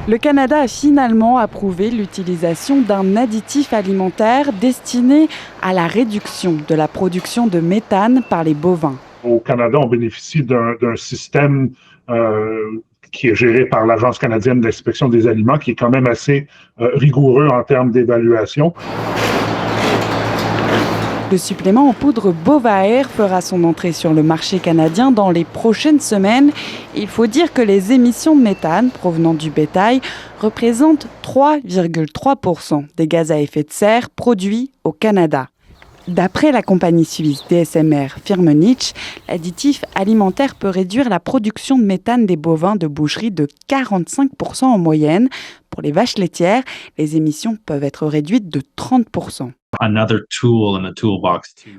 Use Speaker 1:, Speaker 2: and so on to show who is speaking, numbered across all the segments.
Speaker 1: Le Canada a finalement approuvé l'utilisation d'un additif alimentaire destiné à la réduction de la production de méthane par les bovins.
Speaker 2: Au Canada, on bénéficie d'un système qui est géré par l'Agence canadienne d'inspection des aliments, qui est quand même assez rigoureux en termes d'évaluation.
Speaker 1: Le supplément en poudre Bovaer fera son entrée sur le marché canadien dans les prochaines semaines. Il faut dire que les émissions de méthane provenant du bétail représentent 3,3% des gaz à effet de serre produits au Canada. D'après la compagnie suisse DSMR Firmenich, l'additif alimentaire peut réduire la production de méthane des bovins de boucherie de 45% en moyenne. Pour les vaches laitières, les émissions peuvent être réduites de 30%.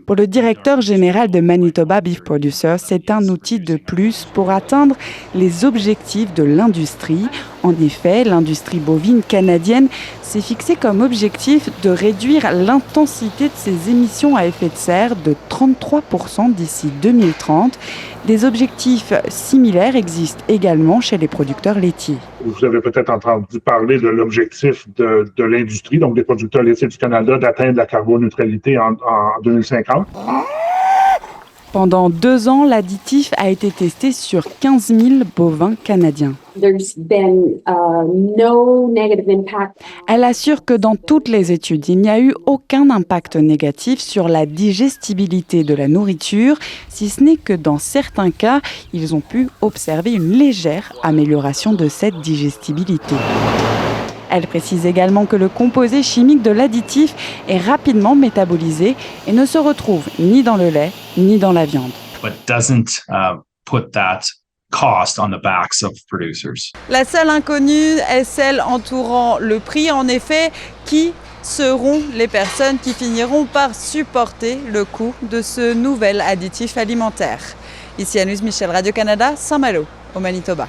Speaker 1: Pour le directeur général de Manitoba Beef Producers, c'est un outil de plus pour atteindre les objectifs de l'industrie. En effet, l'industrie bovine canadienne s'est fixée comme objectif de réduire l'intensité de ses émissions à effet de serre de 33% d'ici 2030. Des objectifs similaires existent également chez les producteurs laitiers.
Speaker 2: Vous avez peut-être entendu parler de l'objectif de l'industrie, donc des producteurs laitiers du Canada, d'atteindre la carboneutralité en 2050.
Speaker 1: Pendant 2 ans, l'additif a été testé sur 15 000 bovins canadiens. Elle assure que dans toutes les études, il n'y a eu aucun impact négatif sur la digestibilité de la nourriture, si ce n'est que dans certains cas, ils ont pu observer une légère amélioration de cette digestibilité. Elle précise également que le composé chimique de l'additif est rapidement métabolisé et ne se retrouve ni dans le lait ni dans la viande. La seule inconnue est celle entourant le prix. En effet, qui seront les personnes qui finiront par supporter le coût de ce nouvel additif alimentaire? Ici Anus Michel, Radio-Canada, Saint-Malo, au Manitoba.